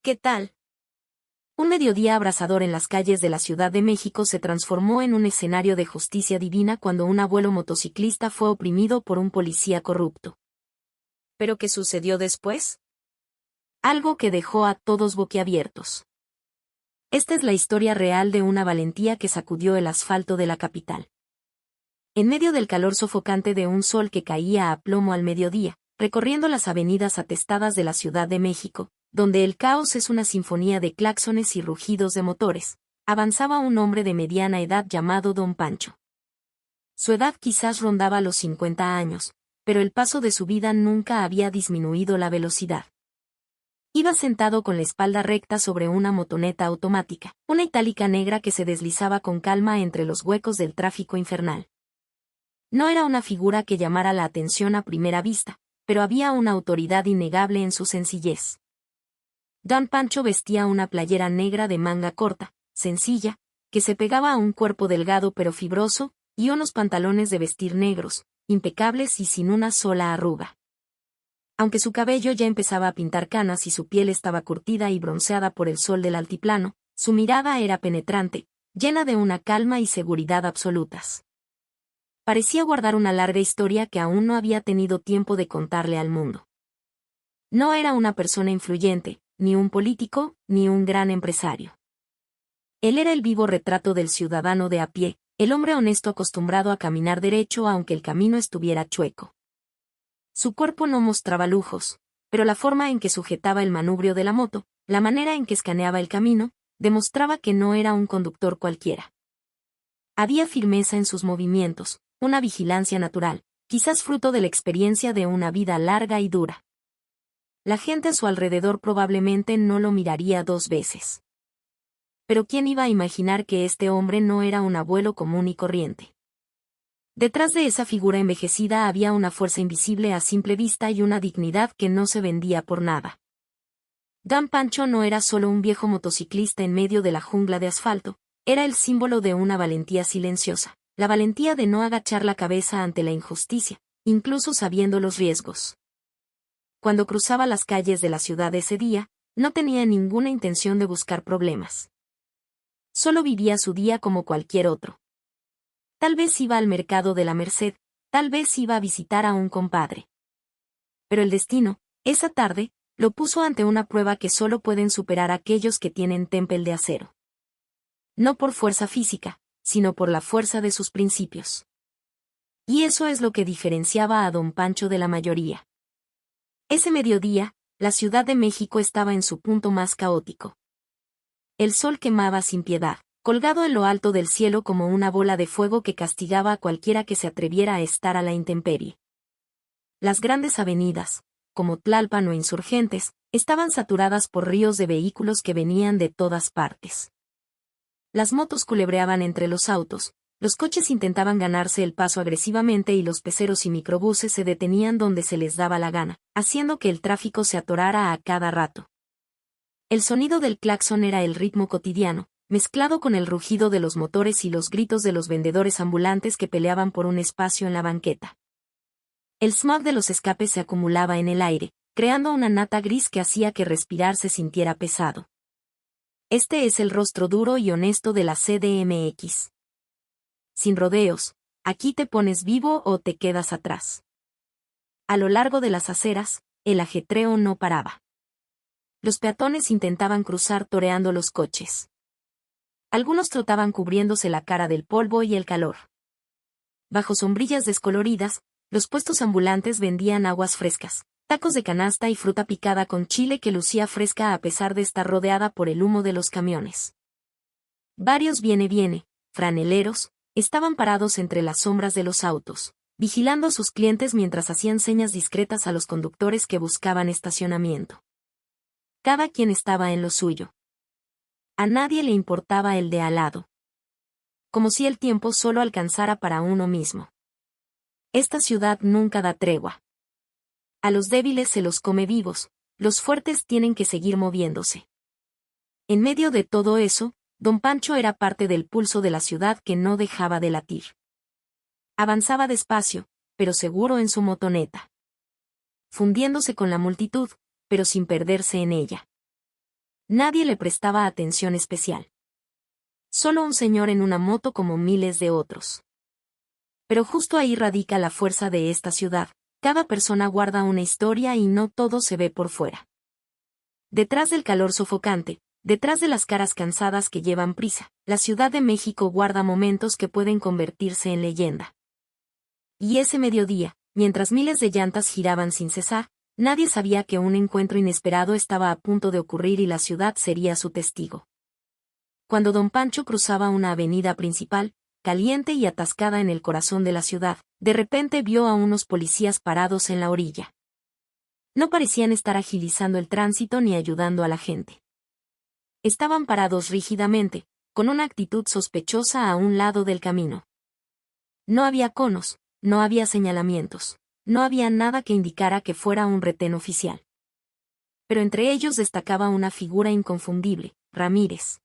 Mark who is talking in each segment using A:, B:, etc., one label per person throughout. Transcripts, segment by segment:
A: ¿Qué tal? Un mediodía abrasador en las calles de la Ciudad de México se transformó en un escenario de justicia divina cuando un abuelo motociclista fue oprimido por un policía corrupto. ¿Pero qué sucedió después? Algo que dejó a todos boquiabiertos. Esta es la historia real de una valentía que sacudió el asfalto de la capital. En medio del calor sofocante de un sol que caía a plomo al mediodía, recorriendo las avenidas atestadas de la Ciudad de México, donde el caos es una sinfonía de claxones y rugidos de motores, avanzaba un hombre de mediana edad llamado Don Pancho. Su edad quizás rondaba los 50 años, pero el paso de su vida nunca había disminuido la velocidad. Iba sentado con la espalda recta sobre una motoneta automática, una itálica negra que se deslizaba con calma entre los huecos del tráfico infernal. No era una figura que llamara la atención a primera vista, pero había una autoridad innegable en su sencillez. Don Pancho vestía una playera negra de manga corta, sencilla, que se pegaba a un cuerpo delgado pero fibroso, y unos pantalones de vestir negros, impecables y sin una sola arruga. Aunque su cabello ya empezaba a pintar canas y su piel estaba curtida y bronceada por el sol del altiplano, su mirada era penetrante, llena de una calma y seguridad absolutas. Parecía guardar una larga historia que aún no había tenido tiempo de contarle al mundo. No era una persona influyente, ni un político, ni un gran empresario. Él era el vivo retrato del ciudadano de a pie, el hombre honesto acostumbrado a caminar derecho aunque el camino estuviera chueco. Su cuerpo no mostraba lujos, pero la forma en que sujetaba el manubrio de la moto, la manera en que escaneaba el camino, demostraba que no era un conductor cualquiera. Había firmeza en sus movimientos, una vigilancia natural, quizás fruto de la experiencia de una vida larga y dura. La gente a su alrededor probablemente no lo miraría dos veces. Pero ¿quién iba a imaginar que este hombre no era un abuelo común y corriente? Detrás de esa figura envejecida había una fuerza invisible a simple vista y una dignidad que no se vendía por nada. Don Pancho no era solo un viejo motociclista en medio de la jungla de asfalto, era el símbolo de una valentía silenciosa, la valentía de no agachar la cabeza ante la injusticia, incluso sabiendo los riesgos. Cuando cruzaba las calles de la ciudad ese día, no tenía ninguna intención de buscar problemas. Solo vivía su día como cualquier otro. Tal vez iba al mercado de la Merced, tal vez iba a visitar a un compadre. Pero el destino, esa tarde, lo puso ante una prueba que solo pueden superar aquellos que tienen temple de acero. No por fuerza física, sino por la fuerza de sus principios. Y eso es lo que diferenciaba a Don Pancho de la mayoría. Ese mediodía, la Ciudad de México estaba en su punto más caótico. El sol quemaba sin piedad, colgado en lo alto del cielo como una bola de fuego que castigaba a cualquiera que se atreviera a estar a la intemperie. Las grandes avenidas, como Tlalpan o Insurgentes, estaban saturadas por ríos de vehículos que venían de todas partes. Las motos culebreaban entre los autos, los coches intentaban ganarse el paso agresivamente y los peceros y microbuses se detenían donde se les daba la gana, haciendo que el tráfico se atorara a cada rato. El sonido del claxon era el ritmo cotidiano, mezclado con el rugido de los motores y los gritos de los vendedores ambulantes que peleaban por un espacio en la banqueta. El smog de los escapes se acumulaba en el aire, creando una nata gris que hacía que respirar se sintiera pesado. Este es el rostro duro y honesto de la CDMX. Sin rodeos, aquí te pones vivo o te quedas atrás. A lo largo de las aceras, el ajetreo no paraba. Los peatones intentaban cruzar toreando los coches. Algunos trotaban cubriéndose la cara del polvo y el calor. Bajo sombrillas descoloridas, los puestos ambulantes vendían aguas frescas, tacos de canasta y fruta picada con chile que lucía fresca a pesar de estar rodeada por el humo de los camiones. Varios viene, franeleros, estaban parados entre las sombras de los autos, vigilando a sus clientes mientras hacían señas discretas a los conductores que buscaban estacionamiento. Cada quien estaba en lo suyo. A nadie le importaba el de al lado. Como si el tiempo solo alcanzara para uno mismo. Esta ciudad nunca da tregua. A los débiles se los come vivos, los fuertes tienen que seguir moviéndose. En medio de todo eso, Don Pancho era parte del pulso de la ciudad que no dejaba de latir. Avanzaba despacio, pero seguro en su motoneta. Fundiéndose con la multitud, pero sin perderse en ella. Nadie le prestaba atención especial. Solo un señor en una moto como miles de otros. Pero justo ahí radica la fuerza de esta ciudad. Cada persona guarda una historia y no todo se ve por fuera. Detrás del calor sofocante, detrás de las caras cansadas que llevan prisa, la Ciudad de México guarda momentos que pueden convertirse en leyenda. Y ese mediodía, mientras miles de llantas giraban sin cesar, nadie sabía que un encuentro inesperado estaba a punto de ocurrir y la ciudad sería su testigo. Cuando don Pancho cruzaba una avenida principal, caliente y atascada en el corazón de la ciudad, de repente vio a unos policías parados en la orilla. No parecían estar agilizando el tránsito ni ayudando a la gente. Estaban parados rígidamente, con una actitud sospechosa a un lado del camino. No había conos, no había señalamientos, no había nada que indicara que fuera un retén oficial. Pero entre ellos destacaba una figura inconfundible, Ramírez.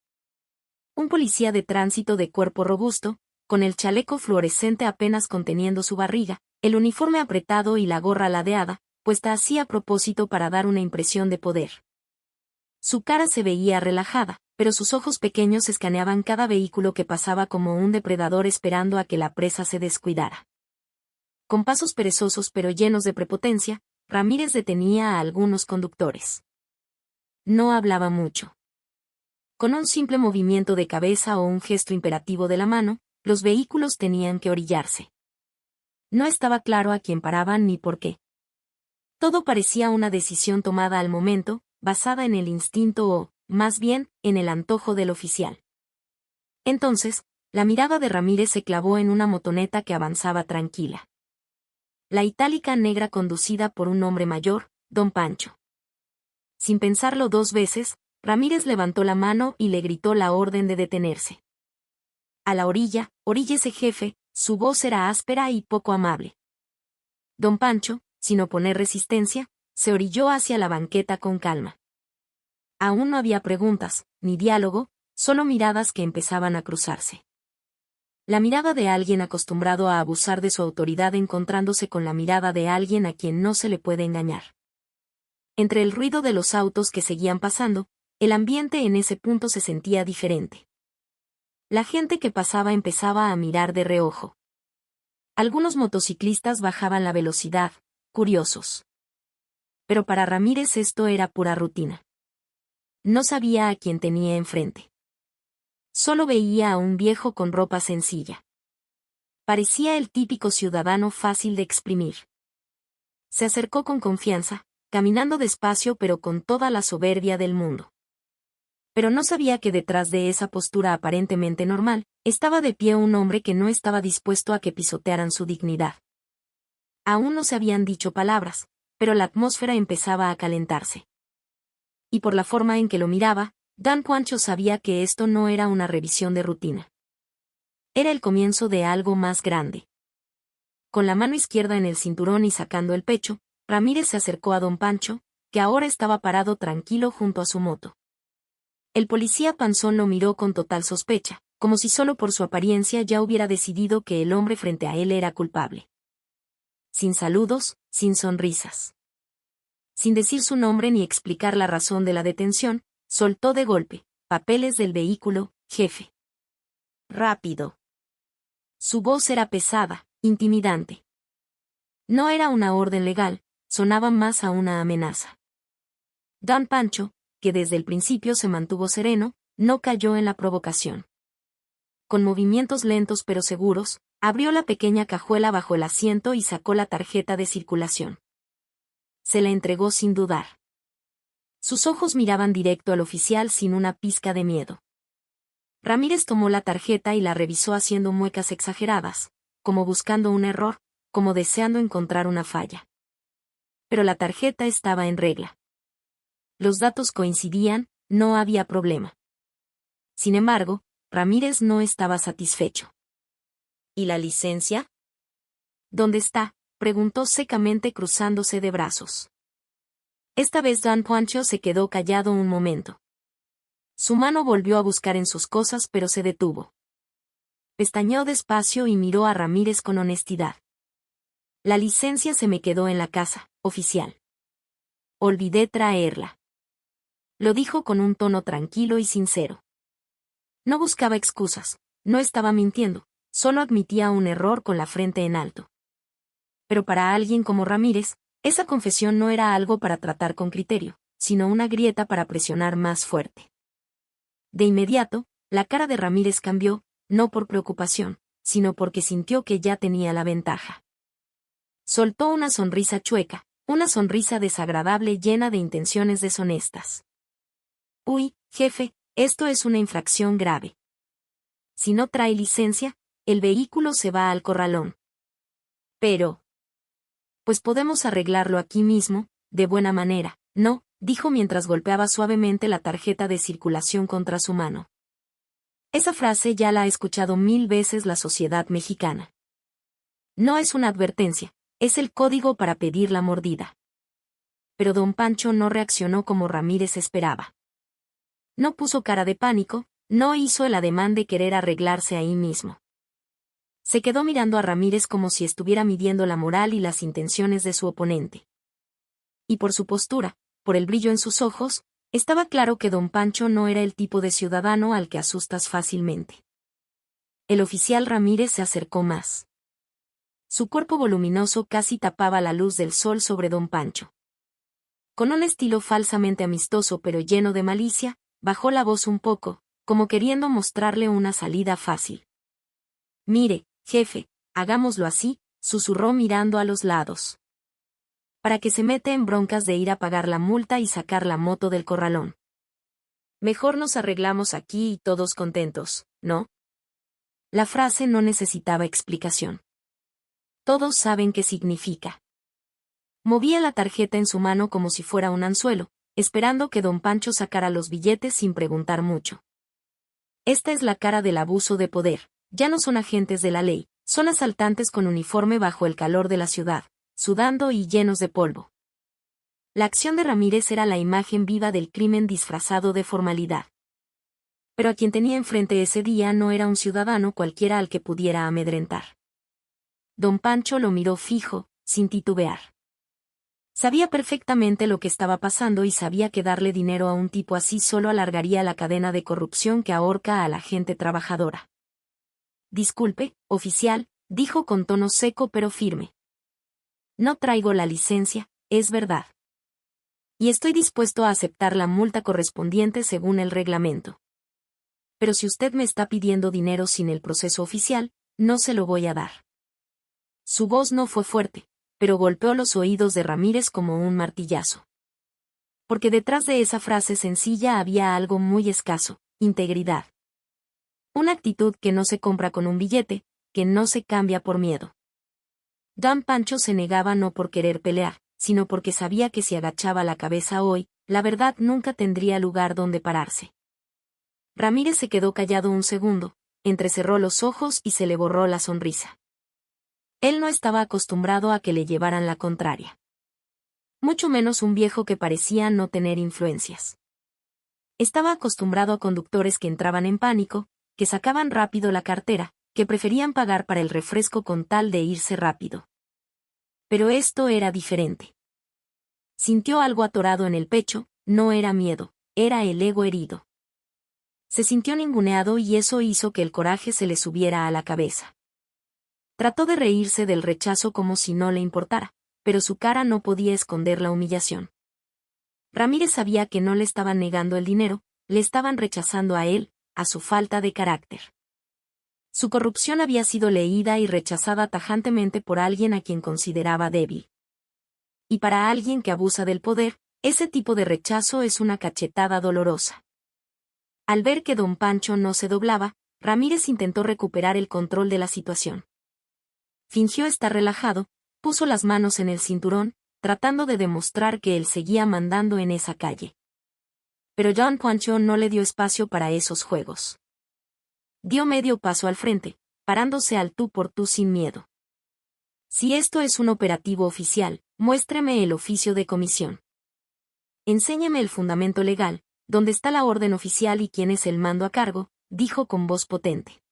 A: Un policía de tránsito de cuerpo robusto, con el chaleco fluorescente apenas conteniendo su barriga, el uniforme apretado y la gorra ladeada, puesta así a propósito para dar una impresión de poder. Su cara se veía relajada, pero sus ojos pequeños escaneaban cada vehículo que pasaba como un depredador esperando a que la presa se descuidara. Con pasos perezosos pero llenos de prepotencia, Ramírez detenía a algunos conductores. No hablaba mucho. Con un simple movimiento de cabeza o un gesto imperativo de la mano, los vehículos tenían que orillarse. No estaba claro a quién paraban ni por qué. Todo parecía una decisión tomada al momento, basada en el instinto o, más bien, en el antojo del oficial. Entonces, la mirada de Ramírez se clavó en una motoneta que avanzaba tranquila. La itálica negra conducida por un hombre mayor, don Pancho. Sin pensarlo dos veces, Ramírez levantó la mano y le gritó la orden de detenerse. A la orilla, oríllese jefe, su voz era áspera y poco amable. Don Pancho, sin oponer resistencia, se orilló hacia la banqueta con calma. Aún no había preguntas, ni diálogo, solo miradas que empezaban a cruzarse. La mirada de alguien acostumbrado a abusar de su autoridad encontrándose con la mirada de alguien a quien no se le puede engañar. Entre el ruido de los autos que seguían pasando, el ambiente en ese punto se sentía diferente. La gente que pasaba empezaba a mirar de reojo. Algunos motociclistas bajaban la velocidad, curiosos. Pero para Ramírez esto era pura rutina. No sabía a quién tenía enfrente. Solo veía a un viejo con ropa sencilla. Parecía el típico ciudadano fácil de exprimir. Se acercó con confianza, caminando despacio pero con toda la soberbia del mundo. Pero no sabía que detrás de esa postura aparentemente normal, estaba de pie un hombre que no estaba dispuesto a que pisotearan su dignidad. Aún no se habían dicho palabras, pero la atmósfera empezaba a calentarse. Y por la forma en que lo miraba, don Pancho sabía que esto no era una revisión de rutina. Era el comienzo de algo más grande. Con la mano izquierda en el cinturón y sacando el pecho, Ramírez se acercó a don Pancho, que ahora estaba parado tranquilo junto a su moto. El policía panzón lo miró con total sospecha, como si solo por su apariencia ya hubiera decidido que el hombre frente a él era culpable. Sin saludos, sin sonrisas. Sin decir su nombre ni explicar la razón de la detención, soltó de golpe: papeles del vehículo, jefe. Rápido. Su voz era pesada, intimidante. No era una orden legal, sonaba más a una amenaza. Don Pancho, que desde el principio se mantuvo sereno, no cayó en la provocación. Con movimientos lentos pero seguros, abrió la pequeña cajuela bajo el asiento y sacó la tarjeta de circulación. Se la entregó sin dudar. Sus ojos miraban directo al oficial sin una pizca de miedo. Ramírez tomó la tarjeta y la revisó haciendo muecas exageradas, como buscando un error, como deseando encontrar una falla. Pero la tarjeta estaba en regla. Los datos coincidían, no había problema. Sin embargo, Ramírez no estaba satisfecho. ¿Y la licencia? ¿Dónde está?, preguntó secamente cruzándose de brazos. Esta vez don Pancho se quedó callado un momento. Su mano volvió a buscar en sus cosas pero se detuvo. Pestañeó despacio y miró a Ramírez con honestidad. La licencia se me quedó en la casa, oficial. Olvidé traerla. Lo dijo con un tono tranquilo y sincero. No buscaba excusas, no estaba mintiendo, solo admitía un error con la frente en alto. Pero para alguien como Ramírez, esa confesión no era algo para tratar con criterio, sino una grieta para presionar más fuerte. De inmediato, la cara de Ramírez cambió, no por preocupación, sino porque sintió que ya tenía la ventaja. Soltó una sonrisa chueca, una sonrisa desagradable llena de intenciones deshonestas. Uy, jefe, esto es una infracción grave. Si no trae licencia, el vehículo se va al corralón. Pero, pues podemos arreglarlo aquí mismo, de buena manera, ¿no?, dijo mientras golpeaba suavemente la tarjeta de circulación contra su mano. Esa frase ya la ha escuchado 1000 veces la sociedad mexicana. No es una advertencia, es el código para pedir la mordida. Pero don Pancho no reaccionó como Ramírez esperaba. No puso cara de pánico, no hizo el ademán de querer arreglarse ahí mismo. Se quedó mirando a Ramírez como si estuviera midiendo la moral y las intenciones de su oponente. Y por su postura, por el brillo en sus ojos, estaba claro que don Pancho no era el tipo de ciudadano al que asustas fácilmente. El oficial Ramírez se acercó más. Su cuerpo voluminoso casi tapaba la luz del sol sobre don Pancho. Con un estilo falsamente amistoso pero lleno de malicia, bajó la voz un poco, como queriendo mostrarle una salida fácil. Mire, jefe, hagámoslo así, susurró mirando a los lados. Para que se mete en broncas de ir a pagar la multa y sacar la moto del corralón. Mejor nos arreglamos aquí y todos contentos, ¿no? La frase no necesitaba explicación. Todos saben qué significa. Movía la tarjeta en su mano como si fuera un anzuelo, esperando que don Pancho sacara los billetes sin preguntar mucho. Esta es la cara del abuso de poder, ya no son agentes de la ley, son asaltantes con uniforme bajo el calor de la ciudad, sudando y llenos de polvo. La acción de Ramírez era la imagen viva del crimen disfrazado de formalidad. Pero a quien tenía enfrente ese día no era un ciudadano cualquiera al que pudiera amedrentar. Don Pancho lo miró fijo, sin titubear. Sabía perfectamente lo que estaba pasando y sabía que darle dinero a un tipo así solo alargaría la cadena de corrupción que ahorca a la gente trabajadora. Disculpe, oficial, dijo con tono seco pero firme. No traigo la licencia, es verdad. Y estoy dispuesto a aceptar la multa correspondiente según el reglamento. Pero si usted me está pidiendo dinero sin el proceso oficial, no se lo voy a dar. Su voz no fue fuerte, pero golpeó los oídos de Ramírez como un martillazo. Porque detrás de esa frase sencilla había algo muy escaso, integridad. Una actitud que no se compra con un billete, que no se cambia por miedo. Don Pancho se negaba no por querer pelear, sino porque sabía que si agachaba la cabeza hoy, la verdad nunca tendría lugar donde pararse. Ramírez se quedó callado un segundo, entrecerró los ojos y se le borró la sonrisa. Él no estaba acostumbrado a que le llevaran la contraria. Mucho menos un viejo que parecía no tener influencias. Estaba acostumbrado a conductores que entraban en pánico, que sacaban rápido la cartera, que preferían pagar para el refresco con tal de irse rápido. Pero esto era diferente. Sintió algo atorado en el pecho, no era miedo, era el ego herido. Se sintió ninguneado y eso hizo que el coraje se le subiera a la cabeza. Trató de reírse del rechazo como si no le importara, pero su cara no podía esconder la humillación. Ramírez sabía que no le estaban negando el dinero, le estaban rechazando a él, a su falta de carácter. Su corrupción había sido leída y rechazada tajantemente por alguien a quien consideraba débil. Y para alguien que abusa del poder, ese tipo de rechazo es una cachetada dolorosa. Al ver que don Pancho no se doblaba, Ramírez intentó recuperar el control de la situación. Fingió estar relajado, puso las manos en el cinturón, tratando de demostrar que él seguía mandando en esa calle. Pero don Pancho no le dio espacio para esos juegos. Dio medio paso al frente, parándose al tú por tú sin miedo. Si esto es un operativo oficial, muéstreme el oficio de comisión. Enséñeme el fundamento legal, donde está la orden oficial y quién es el mando a cargo, dijo con voz potente.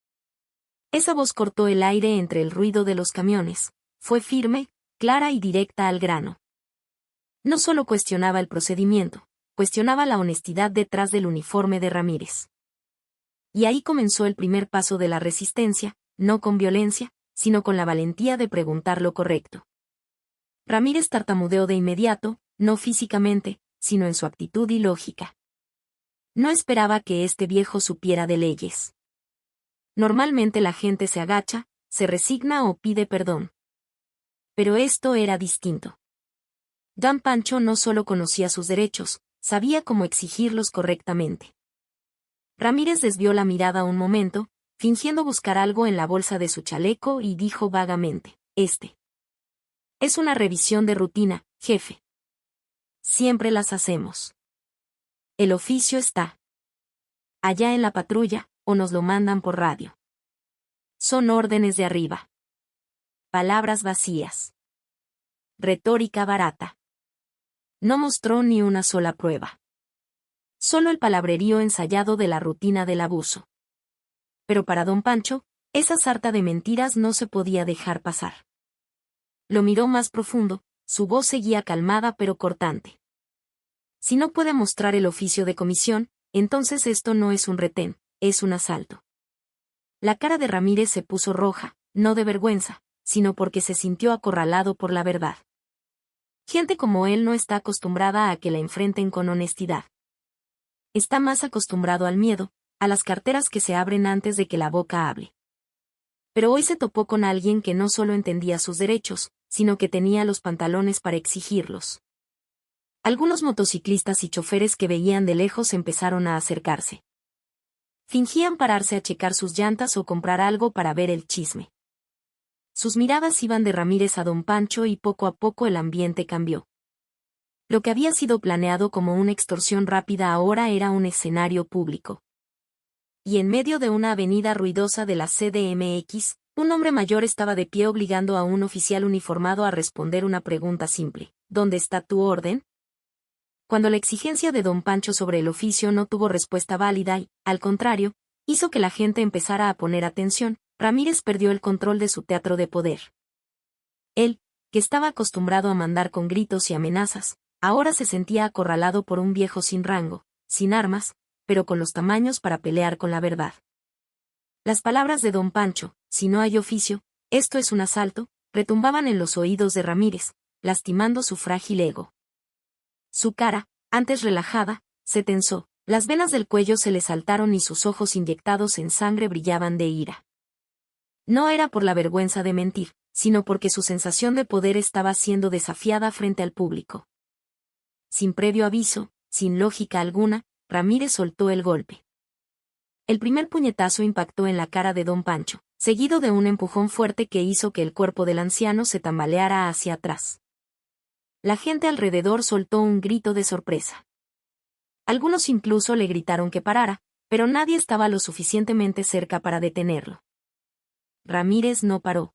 A: Esa voz cortó el aire entre el ruido de los camiones, fue firme, clara y directa al grano. No solo cuestionaba el procedimiento, cuestionaba la honestidad detrás del uniforme de Ramírez. Y ahí comenzó el primer paso de la resistencia, no con violencia, sino con la valentía de preguntar lo correcto. Ramírez tartamudeó de inmediato, no físicamente, sino en su actitud y lógica. No esperaba que este viejo supiera de leyes. Normalmente la gente se agacha, se resigna o pide perdón. Pero esto era distinto. Don Pancho no solo conocía sus derechos, sabía cómo exigirlos correctamente. Ramírez desvió la mirada un momento, fingiendo buscar algo en la bolsa de su chaleco y dijo vagamente, es una revisión de rutina, jefe. Siempre las hacemos. El oficio está allá en la patrulla, o nos lo mandan por radio. Son órdenes de arriba. Palabras vacías. Retórica barata. No mostró ni una sola prueba. Solo el palabrerío ensayado de la rutina del abuso. Pero para don Pancho, esa sarta de mentiras no se podía dejar pasar. Lo miró más profundo, su voz seguía calmada pero cortante. Si no puede mostrar el oficio de comisión, entonces esto no es un retén, es un asalto. La cara de Ramírez se puso roja, no de vergüenza, sino porque se sintió acorralado por la verdad. Gente como él no está acostumbrada a que la enfrenten con honestidad. Está más acostumbrado al miedo, a las carteras que se abren antes de que la boca hable. Pero hoy se topó con alguien que no solo entendía sus derechos, sino que tenía los pantalones para exigirlos. Algunos motociclistas y choferes que veían de lejos empezaron a acercarse. Fingían pararse a checar sus llantas o comprar algo para ver el chisme. Sus miradas iban de Ramírez a don Pancho y poco a poco el ambiente cambió. Lo que había sido planeado como una extorsión rápida ahora era un escenario público. Y en medio de una avenida ruidosa de la CDMX, un hombre mayor estaba de pie obligando a un oficial uniformado a responder una pregunta simple: ¿dónde está tu orden? Cuando la exigencia de don Pancho sobre el oficio no tuvo respuesta válida y, al contrario, hizo que la gente empezara a poner atención, Ramírez perdió el control de su teatro de poder. Él, que estaba acostumbrado a mandar con gritos y amenazas, ahora se sentía acorralado por un viejo sin rango, sin armas, pero con los tamaños para pelear con la verdad. Las palabras de don Pancho, si no hay oficio, esto es un asalto, retumbaban en los oídos de Ramírez, lastimando su frágil ego. Su cara, antes relajada, se tensó, las venas del cuello se le saltaron y sus ojos inyectados en sangre brillaban de ira. No era por la vergüenza de mentir, sino porque su sensación de poder estaba siendo desafiada frente al público. Sin previo aviso, sin lógica alguna, Ramírez soltó el golpe. El primer puñetazo impactó en la cara de don Pancho, seguido de un empujón fuerte que hizo que el cuerpo del anciano se tambaleara hacia atrás. La gente alrededor soltó un grito de sorpresa. Algunos incluso le gritaron que parara, pero nadie estaba lo suficientemente cerca para detenerlo. Ramírez no paró.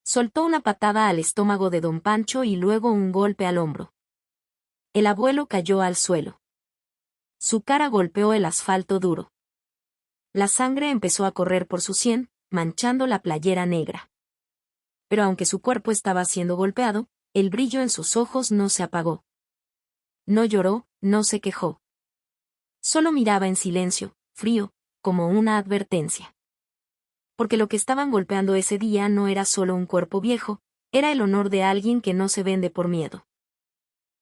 A: Soltó una patada al estómago de don Pancho y luego un golpe al hombro. El abuelo cayó al suelo. Su cara golpeó el asfalto duro. La sangre empezó a correr por su sien, manchando la playera negra. Pero aunque su cuerpo estaba siendo golpeado, el brillo en sus ojos no se apagó. No lloró, no se quejó. Solo miraba en silencio, frío, como una advertencia. Porque lo que estaban golpeando ese día no era solo un cuerpo viejo, era el honor de alguien que no se vende por miedo.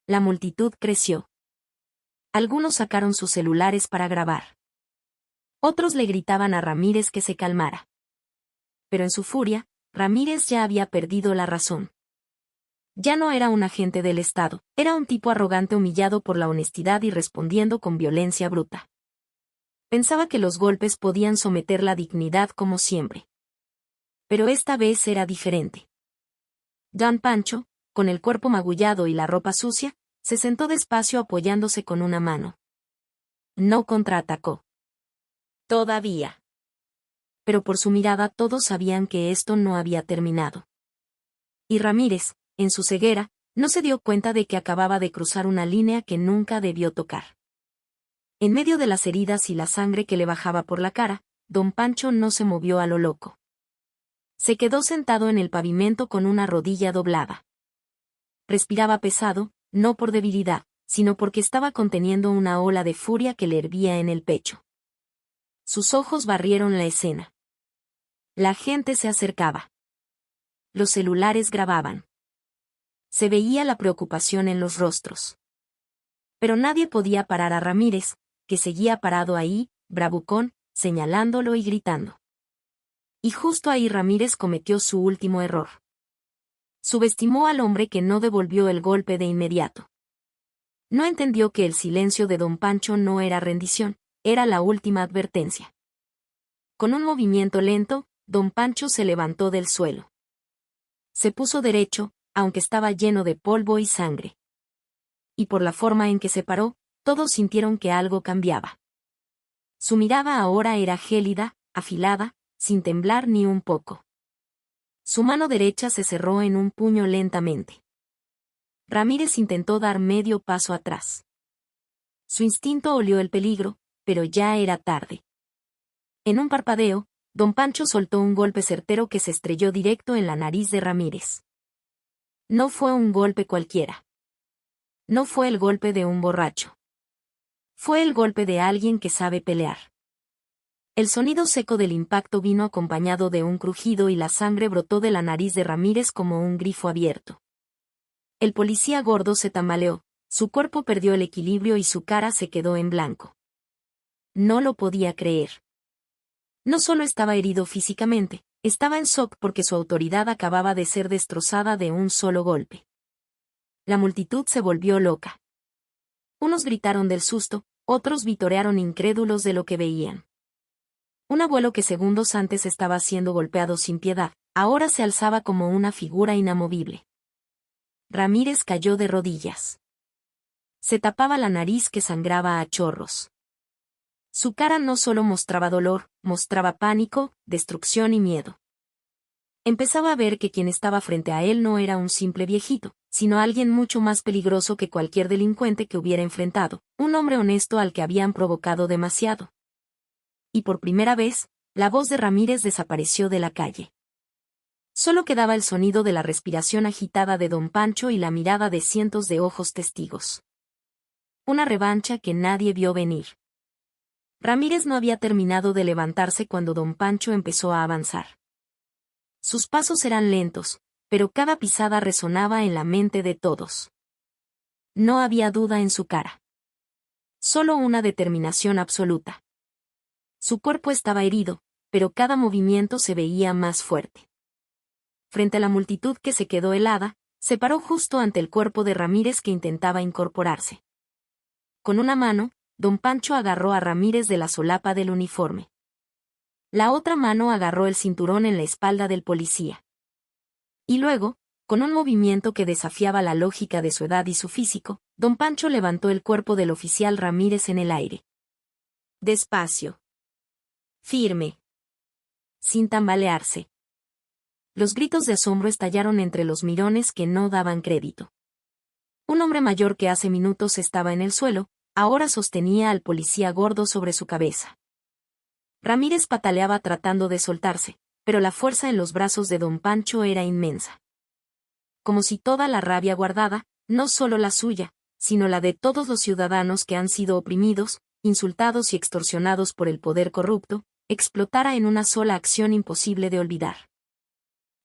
A: La multitud creció. Algunos sacaron sus celulares para grabar. Otros le gritaban a Ramírez que se calmara. Pero en su furia, Ramírez ya había perdido la razón. Ya no era un agente del Estado, era un tipo arrogante humillado por la honestidad y respondiendo con violencia bruta. Pensaba que los golpes podían someter la dignidad como siempre. Pero esta vez era diferente. Don Pancho, con el cuerpo magullado y la ropa sucia, se sentó despacio apoyándose con una mano. No contraatacó. Todavía. Pero por su mirada todos sabían que esto no había terminado. Y Ramírez, en su ceguera, no se dio cuenta de que acababa de cruzar una línea que nunca debió tocar. En medio de las heridas y la sangre que le bajaba por la cara, don Pancho no se movió a lo loco. Se quedó sentado en el pavimento con una rodilla doblada. Respiraba pesado, no por debilidad, sino porque estaba conteniendo una ola de furia que le hervía en el pecho. Sus ojos barrieron la escena. La gente se acercaba. Los celulares grababan. Se veía la preocupación en los rostros. Pero nadie podía parar a Ramírez, que seguía parado ahí, bravucón, señalándolo y gritando. Y justo ahí Ramírez cometió su último error. Subestimó al hombre que no devolvió el golpe de inmediato. No entendió que el silencio de don Pancho no era rendición, era la última advertencia. Con un movimiento lento, don Pancho se levantó del suelo. Se puso derecho, aunque estaba lleno de polvo y sangre. Y por la forma en que se paró, todos sintieron que algo cambiaba. Su mirada ahora era gélida, afilada, sin temblar ni un poco. Su mano derecha se cerró en un puño lentamente. Ramírez intentó dar medio paso atrás. Su instinto olió el peligro, pero ya era tarde. En un parpadeo, don Pancho soltó un golpe certero que se estrelló directo en la nariz de Ramírez. No fue un golpe cualquiera. No fue el golpe de un borracho. Fue el golpe de alguien que sabe pelear. El sonido seco del impacto vino acompañado de un crujido y la sangre brotó de la nariz de Ramírez como un grifo abierto. El policía gordo se tambaleó, su cuerpo perdió el equilibrio y su cara se quedó en blanco. No lo podía creer. No solo estaba herido físicamente, estaba en shock porque su autoridad acababa de ser destrozada de un solo golpe. La multitud se volvió loca. Unos gritaron del susto, otros vitorearon incrédulos de lo que veían. Un abuelo que segundos antes estaba siendo golpeado sin piedad, ahora se alzaba como una figura inamovible. Ramírez cayó de rodillas. Se tapaba la nariz que sangraba a chorros. Su cara no solo mostraba dolor, mostraba pánico, destrucción y miedo. Empezaba a ver que quien estaba frente a él no era un simple viejito, sino alguien mucho más peligroso que cualquier delincuente que hubiera enfrentado, un hombre honesto al que habían provocado demasiado. Y por primera vez, la voz de Ramírez desapareció de la calle. Solo quedaba el sonido de la respiración agitada de don Pancho y la mirada de cientos de ojos testigos. Una revancha que nadie vio venir. Ramírez no había terminado de levantarse cuando don Pancho empezó a avanzar. Sus pasos eran lentos, pero cada pisada resonaba en la mente de todos. No había duda en su cara. Solo una determinación absoluta. Su cuerpo estaba herido, pero cada movimiento se veía más fuerte. Frente a la multitud que se quedó helada, se paró justo ante el cuerpo de Ramírez que intentaba incorporarse. Con una mano, don Pancho agarró a Ramírez de la solapa del uniforme. La otra mano agarró el cinturón en la espalda del policía. Y luego, con un movimiento que desafiaba la lógica de su edad y su físico, don Pancho levantó el cuerpo del oficial Ramírez en el aire. Despacio. Firme. Sin tambalearse. Los gritos de asombro estallaron entre los mirones que no daban crédito. Un hombre mayor que hace minutos estaba en el suelo, ahora sostenía al policía gordo sobre su cabeza. Ramírez pataleaba tratando de soltarse, pero la fuerza en los brazos de don Pancho era inmensa. Como si toda la rabia guardada, no solo la suya, sino la de todos los ciudadanos que han sido oprimidos, insultados y extorsionados por el poder corrupto, explotara en una sola acción imposible de olvidar.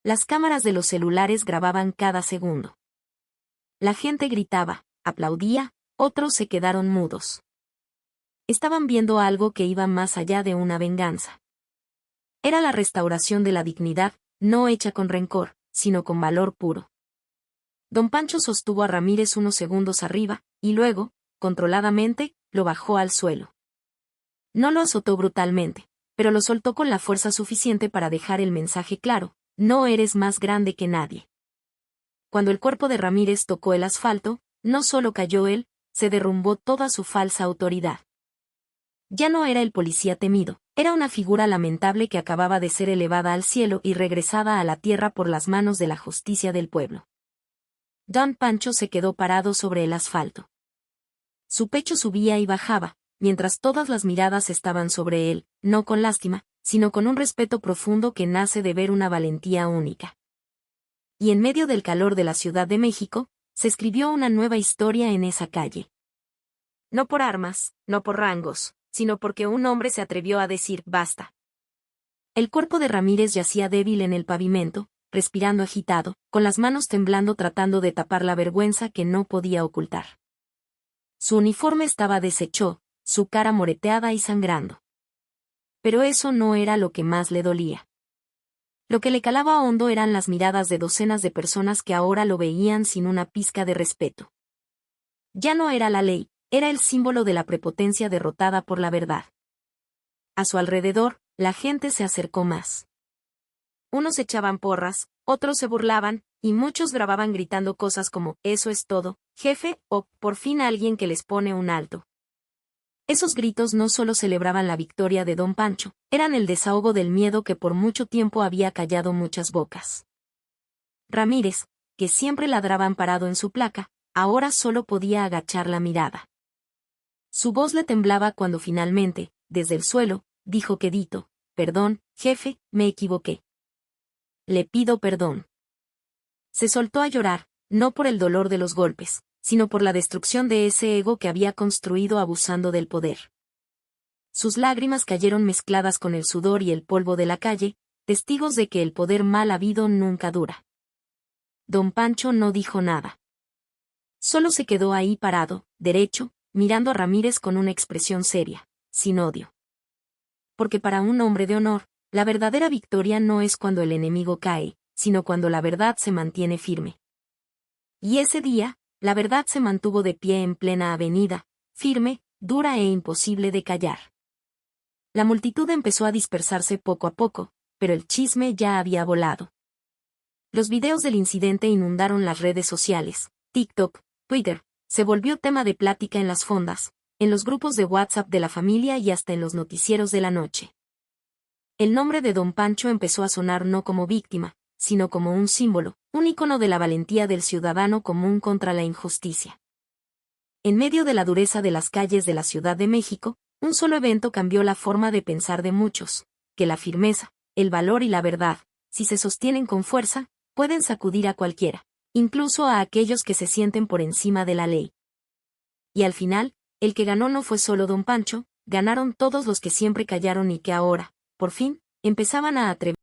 A: Las cámaras de los celulares grababan cada segundo. La gente gritaba, aplaudía, otros se quedaron mudos. Estaban viendo algo que iba más allá de una venganza. Era la restauración de la dignidad, no hecha con rencor, sino con valor puro. Don Pancho sostuvo a Ramírez unos segundos arriba, y luego, controladamente, lo bajó al suelo. No lo azotó brutalmente, pero lo soltó con la fuerza suficiente para dejar el mensaje claro: no eres más grande que nadie. Cuando el cuerpo de Ramírez tocó el asfalto, no solo cayó él, se derrumbó toda su falsa autoridad. Ya no era el policía temido, era una figura lamentable que acababa de ser elevada al cielo y regresada a la tierra por las manos de la justicia del pueblo. Don Pancho se quedó parado sobre el asfalto. Su pecho subía y bajaba, mientras todas las miradas estaban sobre él, no con lástima, sino con un respeto profundo que nace de ver una valentía única. Y en medio del calor de la Ciudad de México, se escribió una nueva historia en esa calle. No por armas, no por rangos, sino porque un hombre se atrevió a decir basta. El cuerpo de Ramírez yacía débil en el pavimento, respirando agitado, con las manos temblando tratando de tapar la vergüenza que no podía ocultar. Su uniforme estaba deshecho, su cara moreteada y sangrando. Pero eso no era lo que más le dolía. Lo que le calaba hondo eran las miradas de docenas de personas que ahora lo veían sin una pizca de respeto. Ya no era la ley, era el símbolo de la prepotencia derrotada por la verdad. A su alrededor, la gente se acercó más. Unos echaban porras, otros se burlaban, y muchos grababan gritando cosas como «Eso es todo, jefe» o «Por fin alguien que les pone un alto». Esos gritos no solo celebraban la victoria de don Pancho, eran el desahogo del miedo que por mucho tiempo había callado muchas bocas. Ramírez, que siempre ladraba amparado en su placa, ahora solo podía agachar la mirada. Su voz le temblaba cuando finalmente, desde el suelo, dijo quedito: «Perdón, jefe, me equivoqué. Le pido perdón». Se soltó a llorar, no por el dolor de los golpes, sino por la destrucción de ese ego que había construido abusando del poder. Sus lágrimas cayeron mezcladas con el sudor y el polvo de la calle, testigos de que el poder mal habido nunca dura. Don Pancho no dijo nada. Solo se quedó ahí parado, derecho, mirando a Ramírez con una expresión seria, sin odio. Porque para un hombre de honor, la verdadera victoria no es cuando el enemigo cae, sino cuando la verdad se mantiene firme. Y ese día, la verdad se mantuvo de pie en plena avenida, firme, dura e imposible de callar. La multitud empezó a dispersarse poco a poco, pero el chisme ya había volado. Los videos del incidente inundaron las redes sociales, TikTok, Twitter, se volvió tema de plática en las fondas, en los grupos de WhatsApp de la familia y hasta en los noticieros de la noche. El nombre de don Pancho empezó a sonar no como víctima, sino como un símbolo, un ícono de la valentía del ciudadano común contra la injusticia. En medio de la dureza de las calles de la Ciudad de México, un solo evento cambió la forma de pensar de muchos, que la firmeza, el valor y la verdad, si se sostienen con fuerza, pueden sacudir a cualquiera, incluso a aquellos que se sienten por encima de la ley. Y al final, el que ganó no fue solo don Pancho, ganaron todos los que siempre callaron y que ahora, por fin, empezaban a atreverse